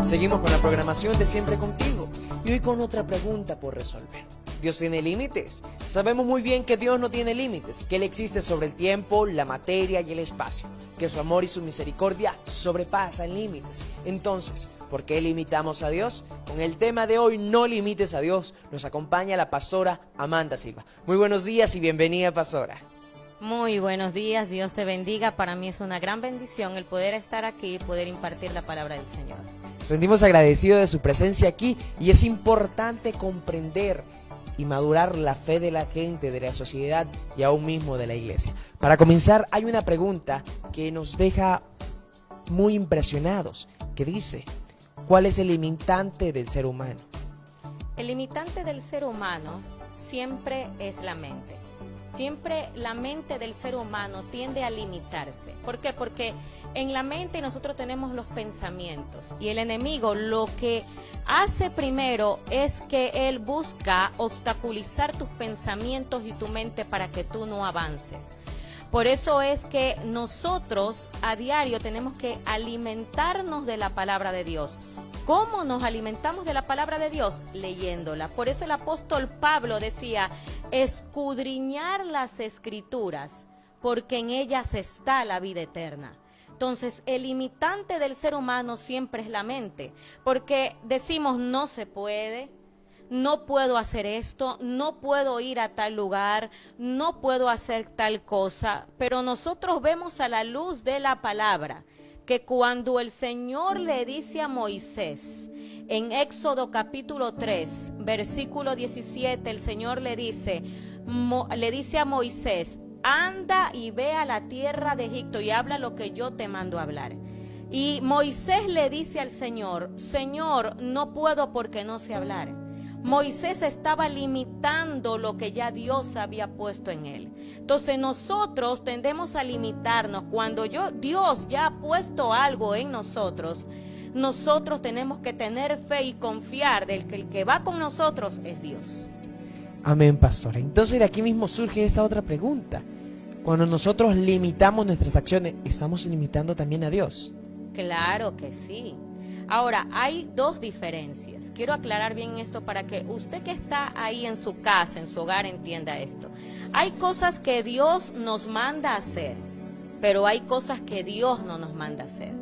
Seguimos con la programación de Siempre Contigo y hoy con otra pregunta por resolver. ¿Dios tiene límites? Sabemos muy bien que Dios no tiene límites, que Él existe sobre el tiempo, la materia y el espacio, que su amor y su misericordia sobrepasan límites. Entonces, ¿por qué limitamos a Dios? Con el tema de hoy, No limites a Dios, nos acompaña la pastora Amanda Silva. Muy buenos días y bienvenida, pastora. Muy buenos días, Dios te bendiga. Para mí es una gran bendición el poder estar aquí y poder impartir la palabra del Señor. Nos sentimos agradecidos de su presencia aquí y es importante comprender y madurar la fe de la gente, de la sociedad y aún mismo de la iglesia. Para comenzar, hay una pregunta que nos deja muy impresionados, que dice, ¿cuál es el limitante del ser humano? El limitante del ser humano siempre es la mente. Siempre la mente del ser humano tiende a limitarse. ¿Por qué? Porque en la mente nosotros tenemos los pensamientos y el enemigo lo que hace primero es que él busca obstaculizar tus pensamientos y tu mente para que tú no avances. Por eso es que nosotros a diario tenemos que alimentarnos de la palabra de Dios. ¿Cómo nos alimentamos de la palabra de Dios? Leyéndola. Por eso el apóstol Pablo decía, escudriñar las escrituras, porque en ellas está la vida eterna. Entonces, el limitante del ser humano siempre es la mente, porque decimos no se puede, no puedo hacer esto, no puedo ir a tal lugar, no puedo hacer tal cosa, pero nosotros vemos a la luz de la palabra que cuando el Señor le dice a Moisés, en Éxodo capítulo 3, versículo 17, el Señor le dice a Moisés, anda y ve a la tierra de Egipto y habla lo que yo te mando a hablar. Y Moisés le dice al Señor, Señor, no puedo porque no sé hablar. Moisés estaba limitando lo que ya Dios había puesto en él. Entonces nosotros tendemos a limitarnos. Cuando Dios ya ha puesto algo en nosotros, nosotros tenemos que tener fe y confiar de que el que va con nosotros es Dios. Amén, pastora. Entonces de aquí mismo surge esta otra pregunta. Cuando nosotros limitamos nuestras acciones, ¿estamos limitando también a Dios? Claro que sí. Ahora, hay dos diferencias. Quiero aclarar bien esto para que usted que está ahí en su casa, en su hogar, entienda esto. Hay cosas que Dios nos manda a hacer, pero hay cosas que Dios no nos manda a hacer.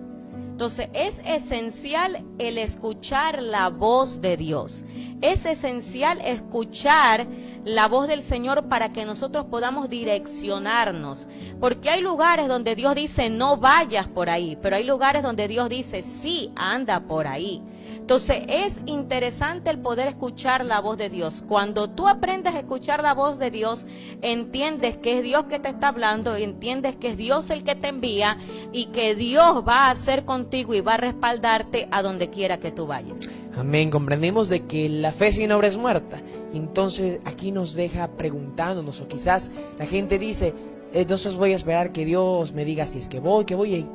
Entonces, es esencial el escuchar la voz de Dios. Es esencial escuchar la voz del Señor para que nosotros podamos direccionarnos. Porque hay lugares donde Dios dice, no vayas por ahí, pero hay lugares donde Dios dice, sí, anda por ahí. Entonces, es interesante el poder escuchar la voz de Dios. Cuando tú aprendes a escuchar la voz de Dios, entiendes que es Dios que te está hablando, entiendes que es Dios el que te envía y que Dios va a hacer contigo y va a respaldarte a donde quiera que tú vayas. Amén, comprendemos de que la fe sin obra es muerta. Entonces aquí nos deja preguntándonos, o quizás la gente dice, entonces voy a esperar que Dios me diga si es que voy,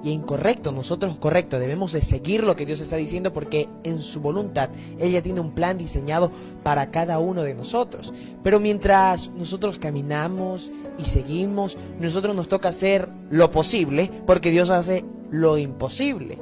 y incorrecto, nosotros correcto, debemos de seguir lo que Dios está diciendo porque en su voluntad, ella tiene un plan diseñado para cada uno de nosotros. Pero mientras nosotros caminamos y seguimos, nosotros nos toca hacer lo posible porque Dios hace lo imposible.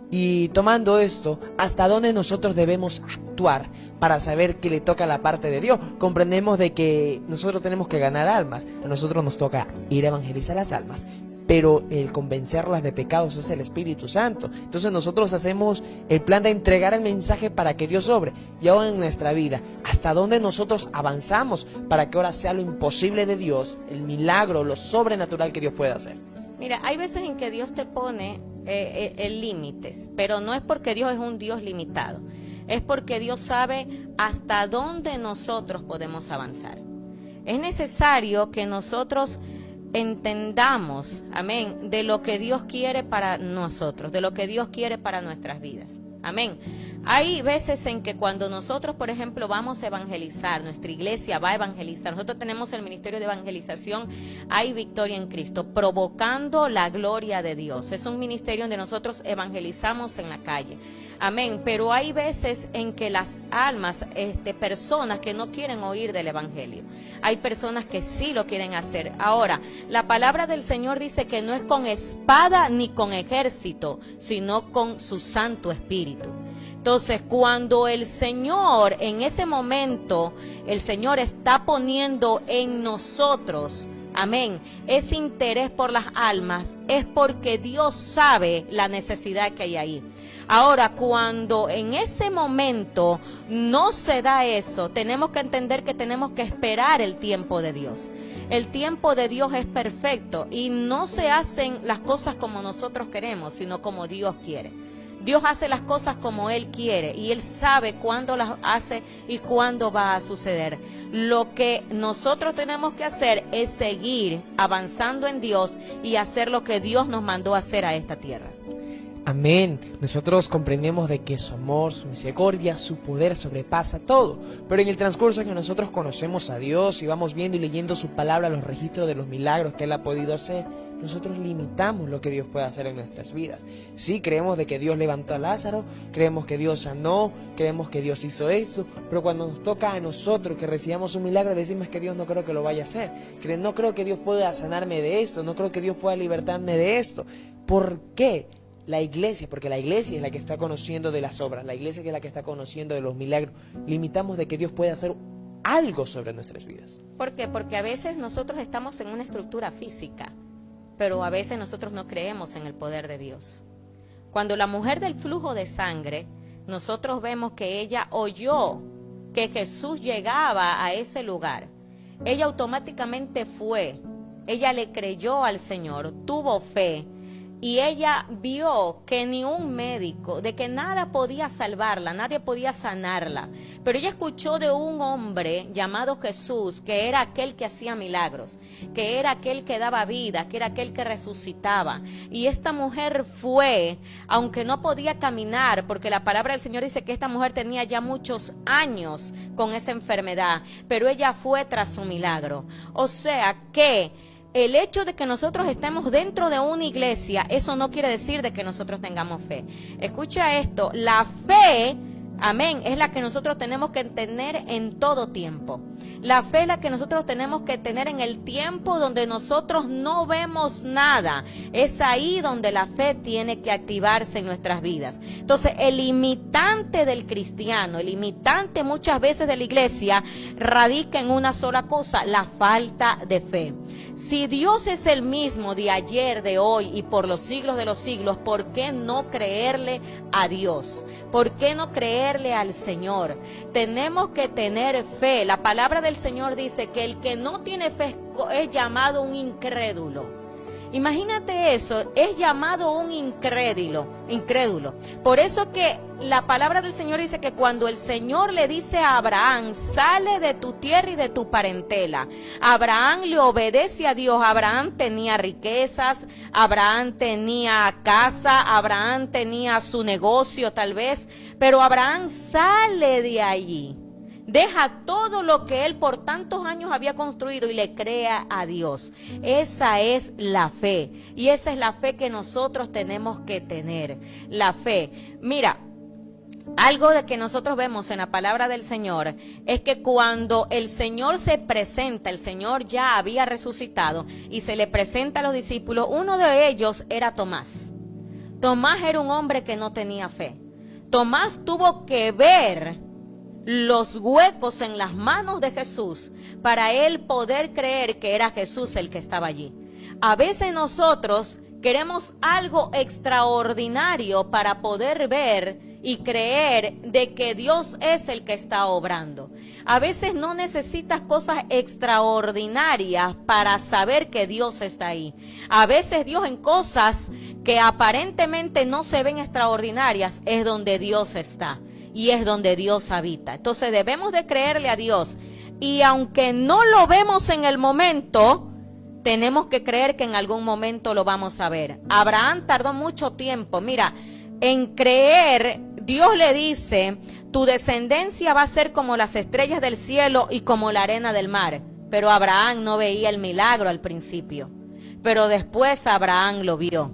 Y tomando esto, ¿hasta dónde nosotros debemos actuar para saber que le toca la parte de Dios? Comprendemos de que nosotros tenemos que ganar almas, a nosotros nos toca ir a evangelizar las almas, pero el convencerlas de pecados es el Espíritu Santo. Entonces nosotros hacemos el plan de entregar el mensaje para que Dios obre. Y ahora en nuestra vida, ¿hasta dónde nosotros avanzamos para que ahora sea lo imposible de Dios, el milagro, lo sobrenatural que Dios puede hacer? Mira, hay veces en que Dios te pone límites, pero no es porque Dios es un Dios limitado, es porque Dios sabe hasta dónde nosotros podemos avanzar. Es necesario que nosotros entendamos, amén, de lo que Dios quiere para nosotros, de lo que Dios quiere para nuestras vidas. Amén. Hay veces en que cuando nosotros, por ejemplo, vamos a evangelizar, nuestra iglesia va a evangelizar, nosotros tenemos el ministerio de evangelización, Hay Victoria en Cristo, provocando la gloria de Dios. Es un ministerio donde nosotros evangelizamos en la calle. Amén. Pero hay veces en que las almas, personas que no quieren oír del evangelio. Hay personas que sí lo quieren hacer. Ahora, la palabra del Señor dice que no es con espada ni con ejército, sino con su Santo Espíritu. Entonces, cuando el Señor, en ese momento, el Señor está poniendo en nosotros, amén, ese interés por las almas, es porque Dios sabe la necesidad que hay ahí. Ahora, cuando en ese momento no se da eso, tenemos que entender que tenemos que esperar el tiempo de Dios. El tiempo de Dios es perfecto y no se hacen las cosas como nosotros queremos, sino como Dios quiere. Dios hace las cosas como Él quiere y Él sabe cuándo las hace y cuándo va a suceder. Lo que nosotros tenemos que hacer es seguir avanzando en Dios y hacer lo que Dios nos mandó a hacer a esta tierra. Amén. Nosotros comprendemos de que su amor, su misericordia, su poder sobrepasa todo. Pero en el transcurso que nosotros conocemos a Dios y vamos viendo y leyendo su palabra, los registros de los milagros que Él ha podido hacer, nosotros limitamos lo que Dios puede hacer en nuestras vidas. Sí, creemos de que Dios levantó a Lázaro, creemos que Dios sanó, creemos que Dios hizo esto, pero cuando nos toca a nosotros que recibamos un milagro, decimos que Dios no creo que lo vaya a hacer. No creo que Dios pueda sanarme de esto, no creo que Dios pueda libertarme de esto. ¿Por qué? La iglesia, porque la iglesia es la que está conociendo de las obras, la iglesia es la que está conociendo de los milagros. Limitamos de que Dios pueda hacer algo sobre nuestras vidas. ¿Por qué? Porque a veces nosotros estamos en una estructura física, pero a veces nosotros no creemos en el poder de Dios. Cuando la mujer del flujo de sangre, nosotros vemos que ella oyó que Jesús llegaba a ese lugar. Ella automáticamente fue, ella le creyó al Señor, tuvo fe. Y ella vio que ni un médico, de que nada podía salvarla, nadie podía sanarla. Pero ella escuchó de un hombre llamado Jesús, que era aquel que hacía milagros, que era aquel que daba vida, que era aquel que resucitaba. Y esta mujer fue, aunque no podía caminar, porque la palabra del Señor dice que esta mujer tenía ya muchos años con esa enfermedad, pero ella fue tras su milagro. O sea que el hecho de que nosotros estemos dentro de una iglesia, eso no quiere decir de que nosotros tengamos fe. Escucha esto, la fe, amén, es la que nosotros tenemos que tener en todo tiempo. La fe es la que nosotros tenemos que tener en el tiempo donde nosotros no vemos nada. Es ahí donde la fe tiene que activarse en nuestras vidas. Entonces, el limitante del cristiano, el limitante muchas veces de la iglesia, radica en una sola cosa, la falta de fe. Si Dios es el mismo de ayer, de hoy y por los siglos de los siglos, ¿por qué no creerle a Dios? ¿Por qué no creerle al Señor? Tenemos que tener fe. La palabra del Señor dice que el que no tiene fe es llamado un incrédulo. Imagínate eso, es llamado un incrédulo. Por eso que la palabra del Señor dice que cuando el Señor le dice a Abraham, sale de tu tierra y de tu parentela, Abraham le obedece a Dios. Abraham tenía riquezas, Abraham tenía casa, Abraham tenía su negocio tal vez, pero Abraham sale de allí. Deja todo lo que él por tantos años había construido y le crea a Dios. Esa es la fe. Y esa es la fe que nosotros tenemos que tener. La fe. Mira, algo de que nosotros vemos en la palabra del Señor es que cuando el Señor se presenta, el Señor ya había resucitado y se le presenta a los discípulos, uno de ellos era Tomás. Tomás era un hombre que no tenía fe. Tomás tuvo que ver los huecos en las manos de Jesús para él poder creer que era Jesús el que estaba allí. A veces nosotros queremos algo extraordinario para poder ver y creer de que Dios es el que está obrando. A veces no necesitas cosas extraordinarias para saber que Dios está ahí. A veces Dios en cosas que aparentemente no se ven extraordinarias es donde Dios está. Y es donde Dios habita. Entonces debemos de creerle a Dios. Y aunque no lo vemos en el momento, tenemos que creer que en algún momento lo vamos a ver. Abraham tardó mucho tiempo. Mira, en creer, Dios le dice, tu descendencia va a ser como las estrellas del cielo y como la arena del mar. Pero Abraham no veía el milagro al principio. Pero después Abraham lo vio.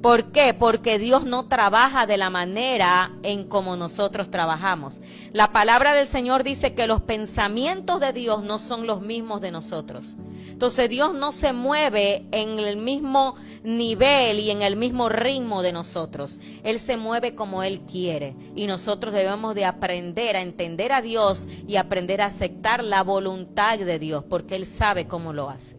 ¿Por qué? Porque Dios no trabaja de la manera en como nosotros trabajamos. La palabra del Señor dice que los pensamientos de Dios no son los mismos de nosotros. Entonces Dios no se mueve en el mismo nivel y en el mismo ritmo de nosotros. Él se mueve como Él quiere y nosotros debemos de aprender a entender a Dios y aprender a aceptar la voluntad de Dios porque Él sabe cómo lo hace.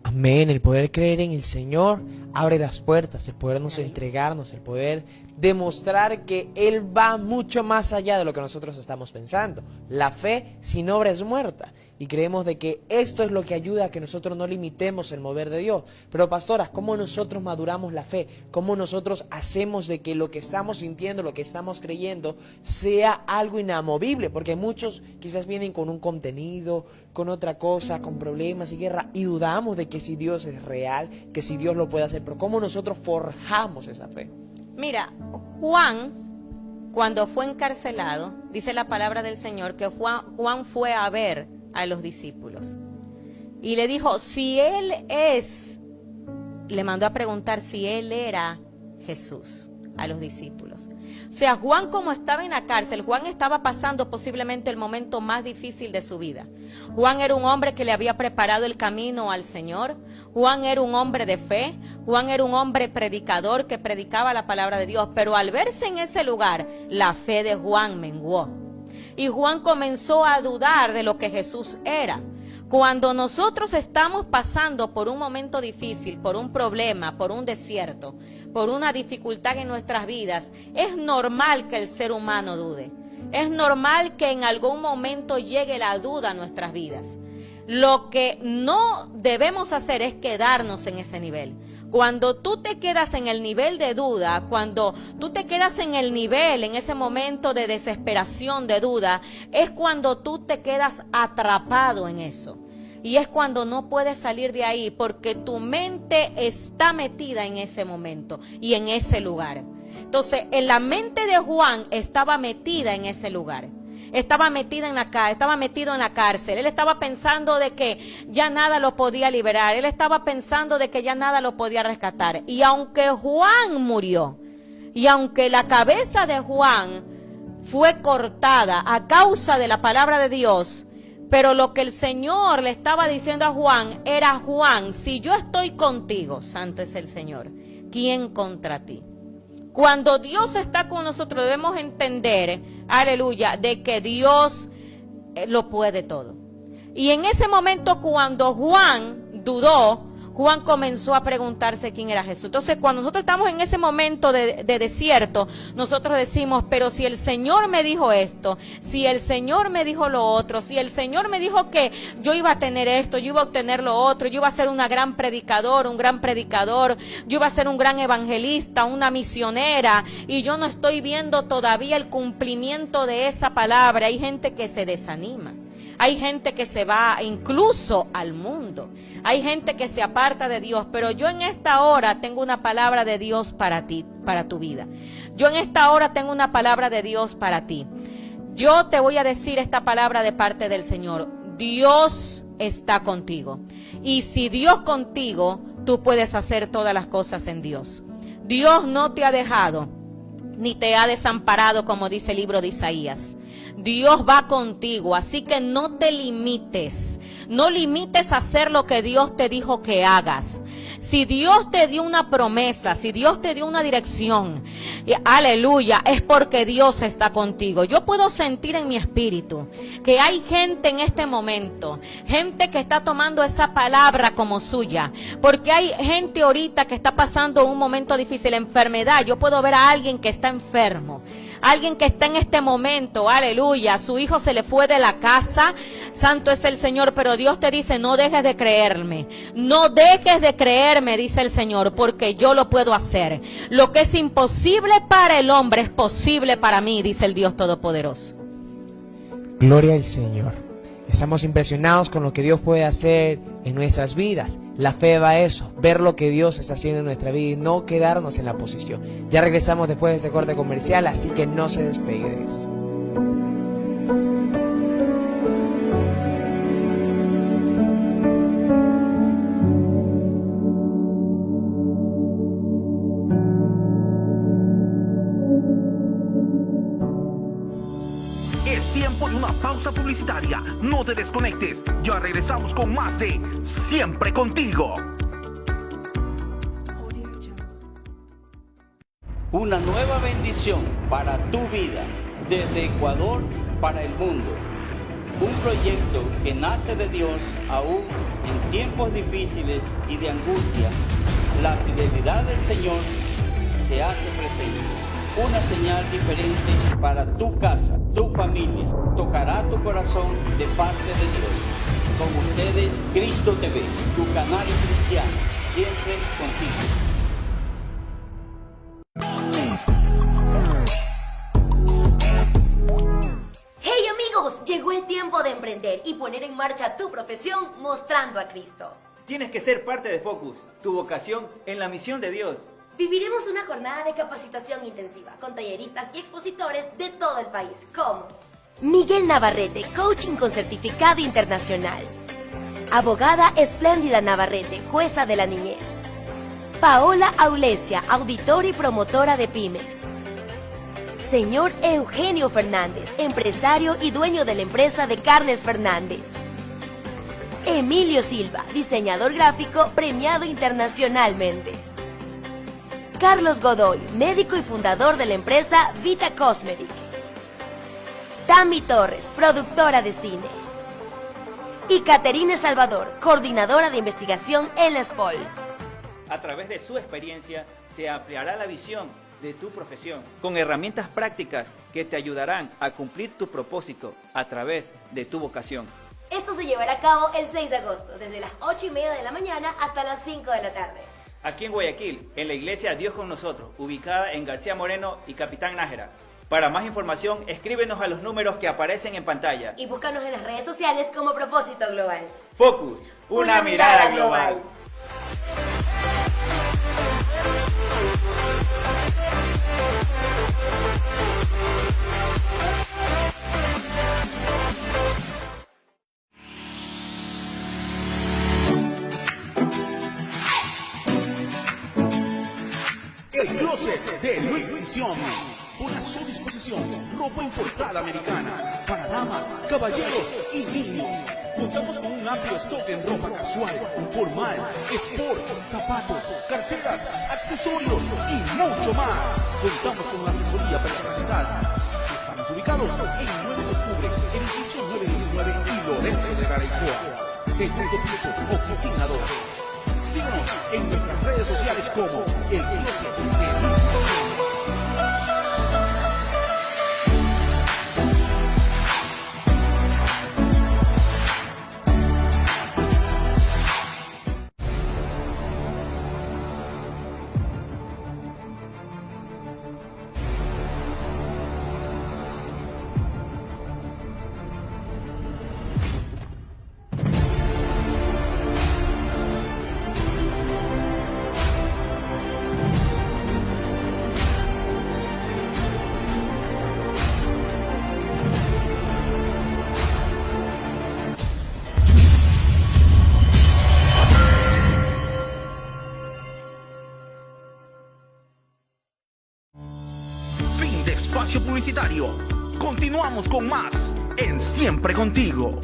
Amén, el poder creer en el Señor abre las puertas, el podernos entregarnos, el poder demostrar que Él va mucho más allá de lo que nosotros estamos pensando. La fe sin obra es muerta y creemos de que esto es lo que ayuda a que nosotros no limitemos el mover de Dios. Pero pastoras, ¿cómo nosotros maduramos la fe? ¿Cómo nosotros hacemos de que lo que estamos sintiendo, lo que estamos creyendo sea algo inamovible? Porque muchos quizás vienen con un contenido, con otra cosa, con problemas y guerra y dudamos de que si Dios es real, que si Dios lo puede hacer, pero ¿cómo nosotros forjamos esa fe? Mira, Juan, cuando fue encarcelado, dice la palabra del Señor que Juan fue a ver a los discípulos y le dijo, si él es, le mandó a preguntar si él era Jesús a los discípulos. O sea, Juan, como estaba en la cárcel, Juan estaba pasando posiblemente el momento más difícil de su vida. Juan era un hombre que le había preparado el camino al Señor. Juan era un hombre de fe. Juan era un hombre predicador que predicaba la palabra de Dios. Pero al verse en ese lugar, la fe de Juan menguó. Y Juan comenzó a dudar de lo que Jesús era. Cuando nosotros estamos pasando por un momento difícil, por un problema, por un desierto, por una dificultad en nuestras vidas, es normal que el ser humano dude. Es normal que en algún momento llegue la duda a nuestras vidas. Lo que no debemos hacer es quedarnos en ese nivel. Cuando tú te quedas en el nivel de duda, cuando tú te quedas en el nivel, en ese momento de desesperación, de duda, es cuando tú te quedas atrapado en eso. Y es cuando no puedes salir de ahí porque tu mente está metida en ese momento y en ese lugar. Entonces, en la mente de Juan estaba metida en ese lugar. Estaba metido en la cárcel. Él estaba pensando de que ya nada lo podía liberar. Él estaba pensando de que ya nada lo podía rescatar. Y aunque Juan murió, y aunque la cabeza de Juan fue cortada a causa de la palabra de Dios, pero lo que el Señor le estaba diciendo a Juan era: Juan, si yo estoy contigo, santo es el Señor, ¿quién contra ti? Cuando Dios está con nosotros debemos entender, aleluya, de que Dios lo puede todo. Y en ese momento cuando Juan dudó, Juan comenzó a preguntarse quién era Jesús. Entonces, cuando nosotros estamos en ese momento de desierto, nosotros decimos, pero si el Señor me dijo esto, si el Señor me dijo lo otro, si el Señor me dijo que yo iba a tener esto, yo iba a obtener lo otro, yo iba a ser una gran predicador, un gran predicador, yo iba a ser un gran evangelista, una misionera, y yo no estoy viendo todavía el cumplimiento de esa palabra, hay gente que se desanima. Hay gente que se va incluso al mundo. Hay gente que se aparta de Dios. Pero yo en esta hora tengo una palabra de Dios para ti, para tu vida. Yo en esta hora tengo una palabra de Dios para ti. Yo te voy a decir esta palabra de parte del Señor. Dios está contigo. Y si Dios contigo, tú puedes hacer todas las cosas en Dios. Dios no te ha dejado, ni te ha desamparado, como dice el libro de Isaías. Dios va contigo, así que no te limites. No limites a hacer lo que Dios te dijo que hagas. Si Dios te dio una promesa, si Dios te dio una dirección, aleluya, es porque Dios está contigo. Yo puedo sentir en mi espíritu que hay gente en este momento, gente que está tomando esa palabra como suya, porque hay gente ahorita que está pasando un momento difícil, enfermedad. Yo puedo ver a alguien que está enfermo. Alguien que está en este momento, aleluya, su hijo se le fue de la casa, santo es el Señor, pero Dios te dice, no dejes de creerme, no dejes de creerme, dice el Señor, porque yo lo puedo hacer. Lo que es imposible para el hombre es posible para mí, dice el Dios Todopoderoso. Gloria al Señor. Estamos impresionados con lo que Dios puede hacer en nuestras vidas. La fe va a eso, ver lo que Dios está haciendo en nuestra vida y no quedarnos en la posición. Ya regresamos después de ese corte comercial, así que no se despegue de eso. Es tiempo de una pausa publicitaria. No te desconectes. Ya regresamos con más de Siempre Contigo. Una nueva bendición para tu vida, desde Ecuador para el mundo. Un proyecto que nace de Dios aún en tiempos difíciles y de angustia. La fidelidad del Señor se hace presente. Una señal diferente para tu casa, tu familia. Tocará tu corazón de parte de Dios. Con ustedes, Cristo TV, tu canal cristiano, siempre contigo. ¡Hey amigos! Llegó el tiempo de emprender y poner en marcha tu profesión mostrando a Cristo. Tienes que ser parte de Focus, tu vocación en la misión de Dios. Viviremos una jornada de capacitación intensiva con talleristas y expositores de todo el país, como Miguel Navarrete, coaching con certificado internacional. Abogada Espléndida Navarrete, jueza de la niñez. Paola Aulesia, auditora y promotora de pymes. Señor Eugenio Fernández, empresario y dueño de la empresa de carnes Fernández. Emilio Silva, diseñador gráfico premiado internacionalmente. Carlos Godoy, médico y fundador de la empresa Vita Cosmetic. Tami Torres, productora de cine. Y Caterine Salvador, coordinadora de investigación en la SPOL. A través de su experiencia se ampliará la visión de tu profesión con herramientas prácticas que te ayudarán a cumplir tu propósito a través de tu vocación. Esto se llevará a cabo el 6 de agosto, desde las 8:30 de la mañana hasta las 5 de la tarde. Aquí en Guayaquil, en la iglesia Dios con Nosotros, ubicada en García Moreno y Capitán Nájera. Para más información, escríbenos a los números que aparecen en pantalla. Y búscanos en las redes sociales como Propósito Global. Focus, una mirada global. El closet de Luis y Sion. Pone a su disposición ropa importada americana para damas, caballeros y niños. Contamos con un amplio stock en ropa casual, formal, sport, zapatos, carteras, accesorios y mucho más. Contamos con una asesoría personalizada. Estamos ubicados en 9 de octubre, edificio 919 y Lorenzo de Garaycoa. Segundo piso, oficina 2. Síguenos en nuestras redes sociales como El Closet de Luis y Sion. Fin de espacio publicitario. Continuamos con más en Siempre Contigo.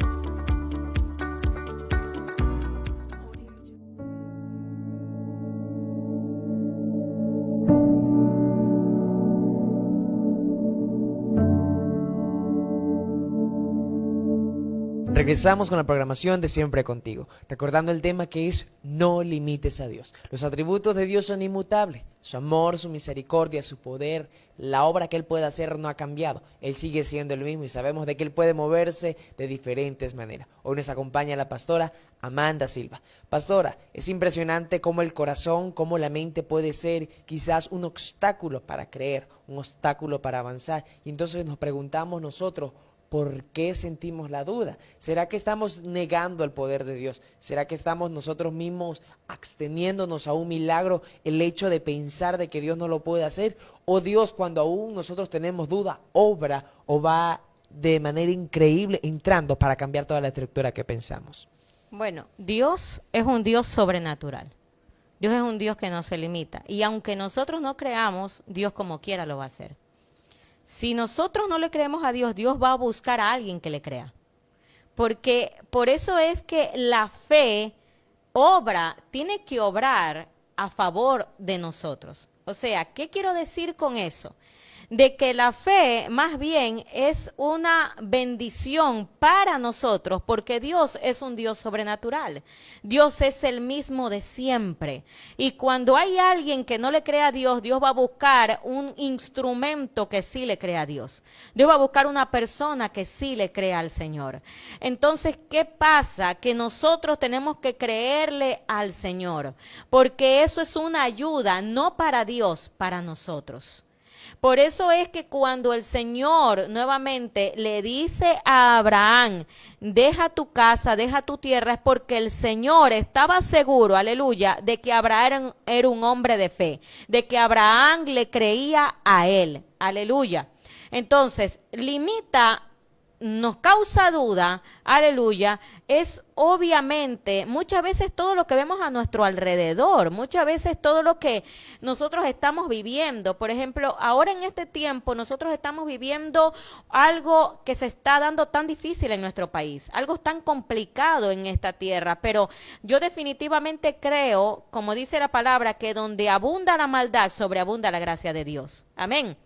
Regresamos con la programación de Siempre Contigo, recordando el tema que es no limites a Dios. Los atributos de Dios son inmutables, su amor, su misericordia, su poder, la obra que Él puede hacer no ha cambiado. Él sigue siendo el mismo y sabemos de que Él puede moverse de diferentes maneras. Hoy nos acompaña la pastora Amanda Silva. Pastora, es impresionante cómo el corazón, cómo la mente puede ser quizás un obstáculo para creer, un obstáculo para avanzar. Y entonces nos preguntamos nosotros, ¿por qué sentimos la duda? ¿Será que estamos negando el poder de Dios? ¿Será que estamos nosotros mismos absteniéndonos a un milagro el hecho de pensar de que Dios no lo puede hacer? ¿O Dios, cuando aún nosotros tenemos duda, obra o va de manera increíble entrando para cambiar toda la estructura que pensamos? Bueno, Dios es un Dios sobrenatural. Dios es un Dios que no se limita. Y aunque nosotros no creamos, Dios como quiera lo va a hacer. Si nosotros no le creemos a Dios, Dios va a buscar a alguien que le crea. Porque por eso es que la fe tiene que obrar a favor de nosotros. O sea, ¿qué quiero decir con eso? De que la fe más bien es una bendición para nosotros, porque Dios es un Dios sobrenatural. Dios es el mismo de siempre. Y cuando hay alguien que no le cree a Dios, Dios va a buscar un instrumento que sí le crea a Dios. Dios va a buscar una persona que sí le crea al Señor. Entonces, ¿qué pasa? Que nosotros tenemos que creerle al Señor, porque eso es una ayuda, no para Dios, para nosotros. Por eso es que cuando el Señor nuevamente le dice a Abraham, deja tu casa, deja tu tierra, es porque el Señor estaba seguro, aleluya, de que Abraham era un hombre de fe, de que Abraham le creía a él, aleluya. Entonces, nos causa duda, aleluya, es obviamente muchas veces todo lo que vemos a nuestro alrededor, muchas veces todo lo que nosotros estamos viviendo. Por ejemplo, ahora en este tiempo nosotros estamos viviendo algo que se está dando tan difícil en nuestro país, algo tan complicado en esta tierra, pero yo definitivamente creo, como dice la palabra, que donde abunda la maldad, sobreabunda la gracia de Dios. Amén.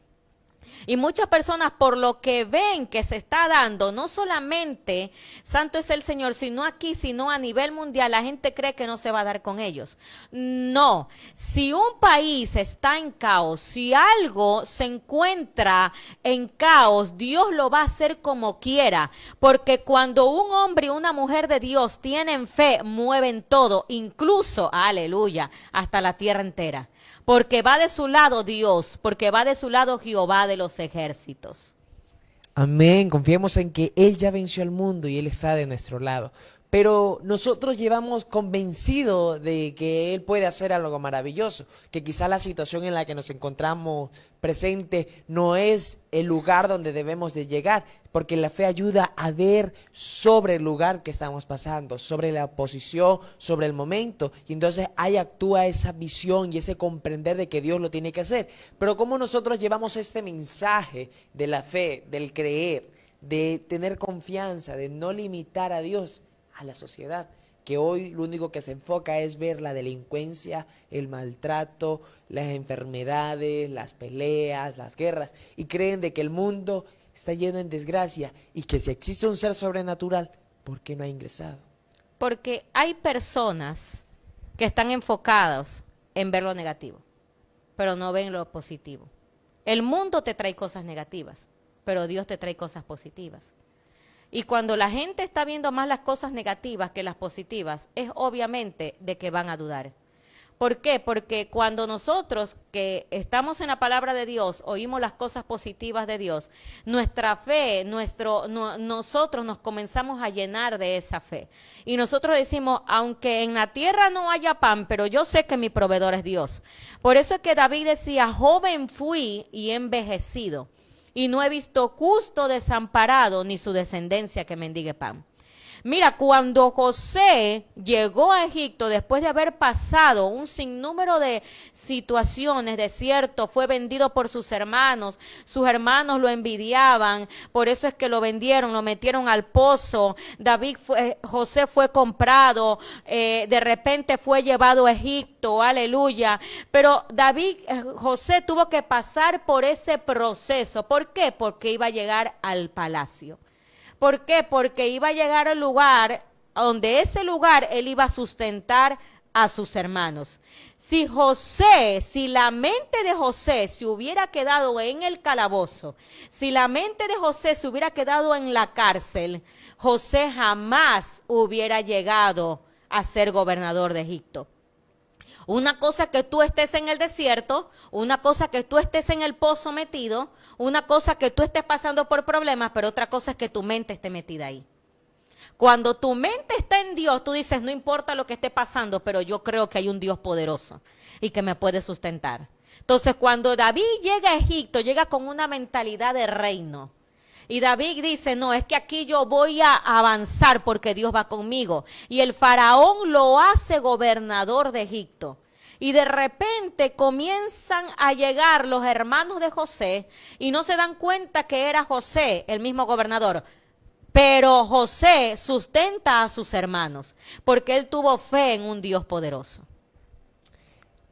Y muchas personas, por lo que ven que se está dando, no solamente santo es el Señor, sino aquí, sino a nivel mundial, la gente cree que no se va a dar con ellos. No, si un país está en caos, si algo se encuentra en caos, Dios lo va a hacer como quiera, porque cuando un hombre y una mujer de Dios tienen fe, mueven todo, incluso, aleluya, hasta la tierra entera. Porque va de su lado Dios, porque va de su lado Jehová de los ejércitos. Amén, confiemos en que Él ya venció al mundo y Él está de nuestro lado. Pero nosotros llevamos convencidos de que Él puede hacer algo maravilloso, que quizá la situación en la que nos encontramos presente no es el lugar donde debemos de llegar, porque la fe ayuda a ver sobre el lugar que estamos pasando, sobre la posición, sobre el momento, y entonces ahí actúa esa visión y ese comprender de que Dios lo tiene que hacer. Pero como nosotros llevamos este mensaje de la fe, del creer, de tener confianza, de no limitar a Dios, a la sociedad, que hoy lo único que se enfoca es ver la delincuencia, el maltrato, las enfermedades, las peleas, las guerras, y creen de que el mundo está lleno en desgracia y que si existe un ser sobrenatural, ¿por qué no ha ingresado? Porque hay personas que están enfocadas en ver lo negativo, pero no ven lo positivo. El mundo te trae cosas negativas, pero Dios te trae cosas positivas. Y cuando la gente está viendo más las cosas negativas que las positivas, es obviamente de que van a dudar. ¿Por qué? Porque cuando nosotros que estamos en la palabra de Dios, oímos las cosas positivas de Dios, nuestra fe, nosotros nos comenzamos a llenar de esa fe. Y nosotros decimos, aunque en la tierra no haya pan, pero yo sé que mi proveedor es Dios. Por eso es que David decía, joven fui y he envejecido, y no he visto justo desamparado ni su descendencia que mendigue pan. Mira, cuando José llegó a Egipto, después de haber pasado un sinnúmero de situaciones, de cierto, fue vendido por sus hermanos lo envidiaban, por eso es que lo vendieron, lo metieron al pozo, José fue comprado, de repente fue llevado a Egipto, aleluya, pero José tuvo que pasar por ese proceso. ¿Por qué? Porque iba a llegar al palacio. ¿Por qué? Porque iba a llegar al lugar, donde ese lugar él iba a sustentar a sus hermanos. Si la mente de José se hubiera quedado en el calabozo, si la mente de José se hubiera quedado en la cárcel, José jamás hubiera llegado a ser gobernador de Egipto. Una cosa que tú estés en el desierto, una cosa que tú estés en el pozo metido, una cosa que tú estés pasando por problemas, pero otra cosa es que tu mente esté metida ahí. Cuando tu mente está en Dios, tú dices, no importa lo que esté pasando, pero yo creo que hay un Dios poderoso y que me puede sustentar. Entonces, cuando David llega a Egipto, llega con una mentalidad de reino. Y David dice, no, es que aquí yo voy a avanzar porque Dios va conmigo. Y el faraón lo hace gobernador de Egipto. y de repente comienzan a llegar los hermanos de José y no se dan cuenta que era José el mismo gobernador. Pero José sustenta a sus hermanos porque él tuvo fe en un Dios poderoso.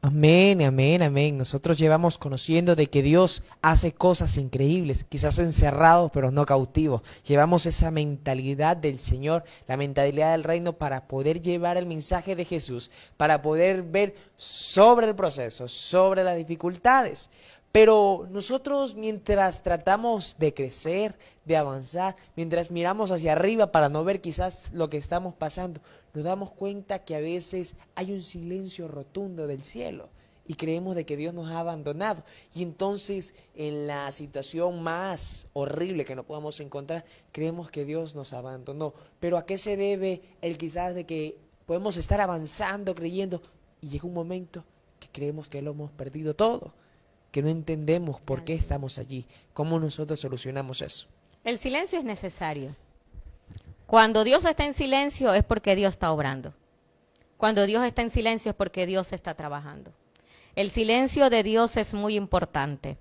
Amén, amén, amén. Nosotros llevamos conociendo de que Dios hace cosas increíbles, quizás encerrados pero no cautivos. Llevamos esa mentalidad del Señor, la mentalidad del reino para poder llevar el mensaje de Jesús, para poder ver sobre el proceso, sobre las dificultades. Pero nosotros mientras tratamos de crecer, de avanzar, mientras miramos hacia arriba para no ver quizás lo que estamos pasando, nos damos cuenta que a veces hay un silencio rotundo del cielo y creemos de que Dios nos ha abandonado. Y entonces en la situación más horrible que nos podamos encontrar, creemos que Dios nos abandonó. Pero ¿a qué se debe el quizás de que podemos estar avanzando, creyendo, y llega un momento que creemos que lo hemos perdido todo? Que no entendemos por qué estamos allí, cómo nosotros solucionamos eso. El silencio es necesario. Cuando Dios está en silencio es porque Dios está obrando. Cuando Dios está en silencio es porque Dios está trabajando. El silencio de Dios es muy importante.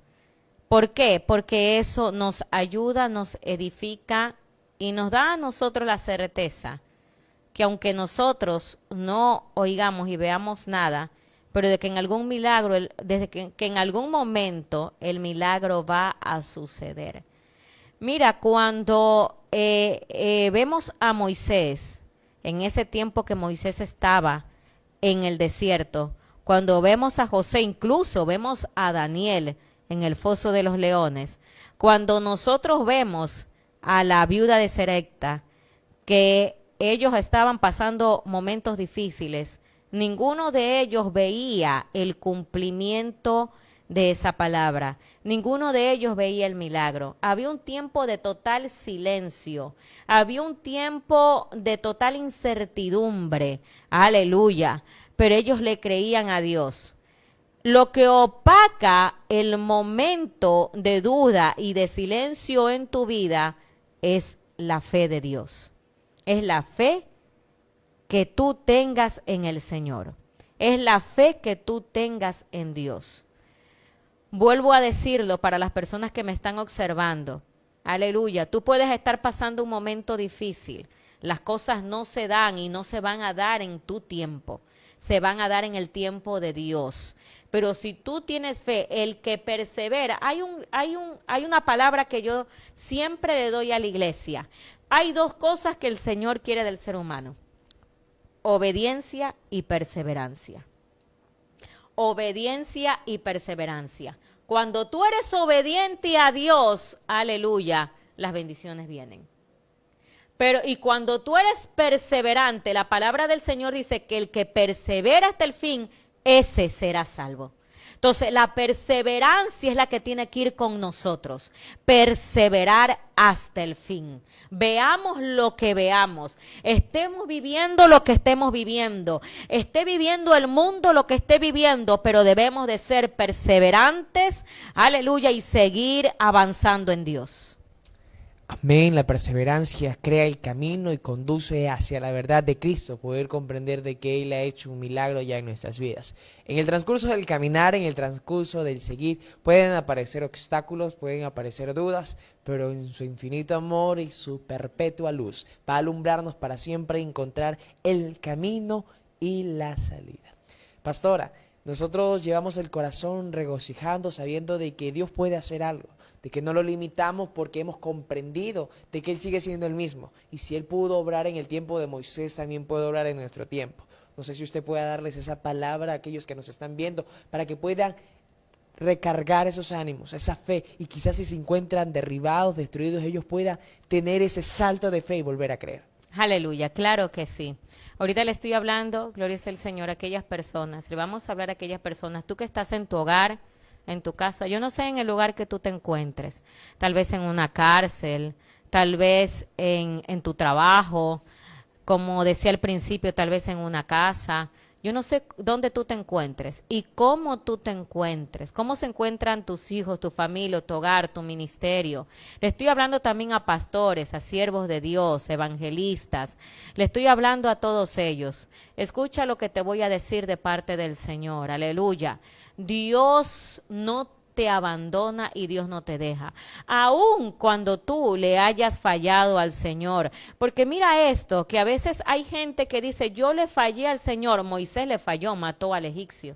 ¿Por qué? Porque eso nos ayuda, nos edifica y nos da a nosotros la certeza que aunque nosotros no oigamos y veamos nada, pero de que en algún milagro, desde que en algún momento el milagro va a suceder. Mira, cuando vemos a Moisés, en ese tiempo que Moisés estaba en el desierto, cuando vemos a José, incluso vemos a Daniel en el foso de los leones, cuando nosotros vemos a la viuda de Serepta, que ellos estaban pasando momentos difíciles, ninguno de ellos veía el cumplimiento de esa palabra. Ninguno de ellos veía el milagro. Había un tiempo de total silencio. Había un tiempo de total incertidumbre. Aleluya. Pero ellos le creían a Dios. Lo que opaca el momento de duda y de silencio en tu vida es la fe de Dios. Es la fe que tú tengas en el Señor. Es la fe que tú tengas en Dios. Vuelvo a decirlo para las personas que me están observando. Aleluya. Tú puedes estar pasando un momento difícil. Las cosas no se dan y no se van a dar en tu tiempo. Se van a dar en el tiempo de Dios. Pero si tú tienes fe, el que persevera, hay una palabra que yo siempre le doy a la iglesia. Hay dos cosas que el Señor quiere del ser humano: obediencia y perseverancia. Obediencia y perseverancia. Cuando tú eres obediente a Dios, aleluya, las bendiciones vienen. Pero y cuando tú eres perseverante, la palabra del Señor dice que el que persevera hasta el fin, ese será salvo. Entonces, la perseverancia es la que tiene que ir con nosotros. Perseverar hasta el fin. Veamos lo que veamos. Estemos viviendo lo que estemos viviendo. Esté viviendo el mundo lo que esté viviendo, pero debemos de ser perseverantes, aleluya, y seguir avanzando en Dios. Amén. La perseverancia crea el camino y conduce hacia la verdad de Cristo, poder comprender de que Él ha hecho un milagro ya en nuestras vidas. En el transcurso del caminar, en el transcurso del seguir, pueden aparecer obstáculos, pueden aparecer dudas, pero en su infinito amor y su perpetua luz va a alumbrarnos para siempre encontrar el camino y la salida. Pastora, nosotros llevamos el corazón regocijando, sabiendo de que Dios puede hacer algo, de que no lo limitamos porque hemos comprendido de que Él sigue siendo el mismo. Y si Él pudo obrar en el tiempo de Moisés, también puede obrar en nuestro tiempo. No sé si usted pueda darles esa palabra a aquellos que nos están viendo para que puedan recargar esos ánimos, esa fe, y quizás si se encuentran derribados, destruidos, ellos puedan tener ese salto de fe y volver a creer. Aleluya, claro que sí. Ahorita le estoy hablando, gloria es el Señor, a aquellas personas. Le vamos a hablar a aquellas personas. Tú que estás en tu hogar, en tu casa, yo no sé en el lugar que tú te encuentres, tal vez en una cárcel, tal vez en tu trabajo, como decía al principio, tal vez en una casa, Yo no sé dónde tú te encuentres y cómo tú te encuentres, cómo se encuentran tus hijos, tu familia, tu hogar, tu ministerio. Le estoy hablando también a pastores, a siervos de Dios, evangelistas. Le estoy hablando a todos ellos. Escucha lo que te voy a decir de parte del Señor. Aleluya. Dios no te abandona y Dios no te deja, aun cuando tú le hayas fallado al Señor, porque mira esto, que a veces hay gente que dice, yo le fallé al Señor. Moisés le falló, mató al egipcio,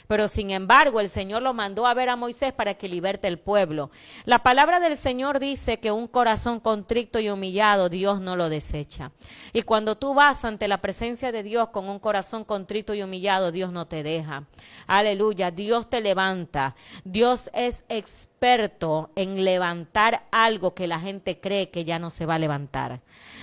pero sin embargo el Señor lo mandó a ver a Moisés para que liberte el pueblo. La palabra del Señor dice que un corazón contrito y humillado Dios no lo desecha, y cuando tú vas ante la presencia de Dios con un corazón contrito y humillado, Dios no te deja. Aleluya, Dios te levanta. Dios es experto en levantar algo que la gente cree que ya no se va a levantar.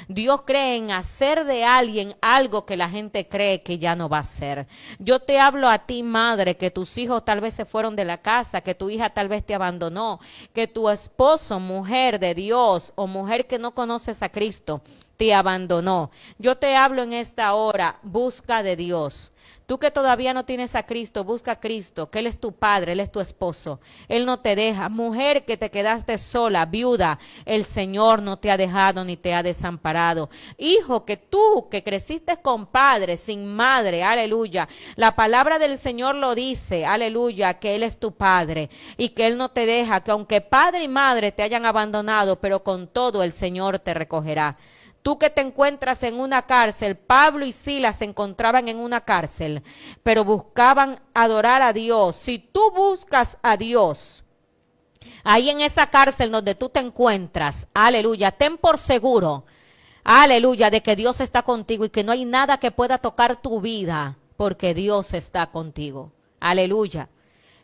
Dios cree en hacer de alguien algo que la gente cree que ya no va a hacer. Yo te hablo a ti, madre, que tus hijos tal vez se fueron de la casa, que tu hija tal vez te abandonó, que tu esposo, mujer de Dios o mujer que no conoces a Cristo, te abandonó. Yo te hablo en esta hora, busca de Dios. Tú que todavía no tienes a Cristo, busca a Cristo, que Él es tu padre, Él es tu esposo. Él no te deja. Mujer que te quedaste sola, viuda, el Señor no te ha dejado ni te ha desamparado. Hijo, que tú que creciste con padre, sin madre, aleluya. La palabra del Señor lo dice, aleluya, que Él es tu padre y que Él no te deja, que aunque padre y madre te hayan abandonado, pero con todo el Señor te recogerá. Tú que te encuentras en una cárcel, Pablo y Silas se encontraban en una cárcel, pero buscaban adorar a Dios. Si tú buscas a Dios, ahí en esa cárcel donde tú te encuentras, aleluya, ten por seguro, aleluya, de que Dios está contigo y que no hay nada que pueda tocar tu vida, porque Dios está contigo. Aleluya.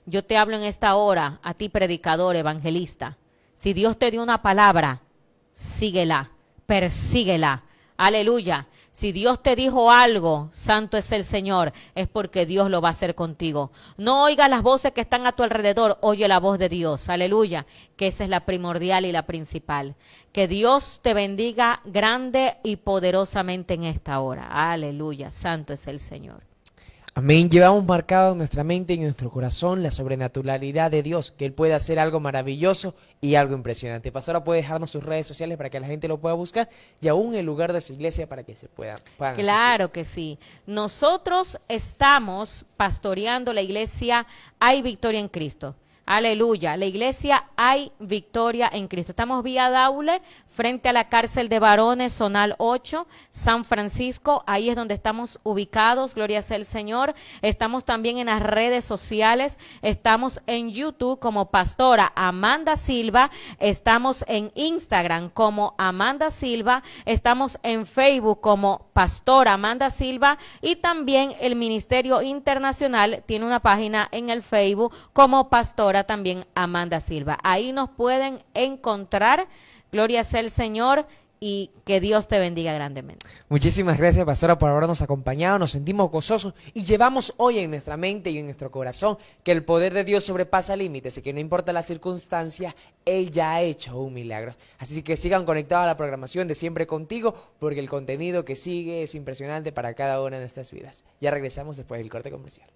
Yo te hablo en esta hora, a ti predicador, evangelista. Si Dios te dio una palabra, síguela. Persíguela, aleluya. Si Dios te dijo algo, santo es el Señor, es porque Dios lo va a hacer contigo. No oigas las voces que están a tu alrededor, oye la voz de Dios, aleluya, que esa es la primordial y la principal. Que Dios te bendiga grande y poderosamente en esta hora, aleluya, santo es el Señor. Amén. Llevamos marcado en nuestra mente y en nuestro corazón la sobrenaturalidad de Dios, que Él puede hacer algo maravilloso y algo impresionante. Pastora puede dejarnos sus redes sociales para que la gente lo pueda buscar y aún el lugar de su iglesia para que se puedan Claro asistir. que sí. Nosotros estamos pastoreando la iglesia Hay Victoria en Cristo. Aleluya, la iglesia Hay Victoria en Cristo. Estamos vía Daule, frente a la cárcel de varones, Zonal 8, San Francisco. Ahí es donde estamos ubicados, gloria sea el Señor. Estamos también en las redes sociales. Estamos en YouTube como Pastora Amanda Silva. Estamos en Instagram como Amanda Silva. Estamos en Facebook como Pastora Amanda Silva. Y también el Ministerio Internacional tiene una página en el Facebook como Pastora también Amanda Silva. Ahí nos pueden encontrar. Gloria sea el Señor y que Dios te bendiga grandemente. Muchísimas gracias, pastora, por habernos acompañado. Nos sentimos gozosos y llevamos hoy en nuestra mente y en nuestro corazón que el poder de Dios sobrepasa límites y que no importa la circunstancia, Él ya ha hecho un milagro. Así que sigan conectados a la programación de Siempre Contigo, porque el contenido que sigue es impresionante para cada una de nuestras vidas. Ya regresamos después del corte comercial.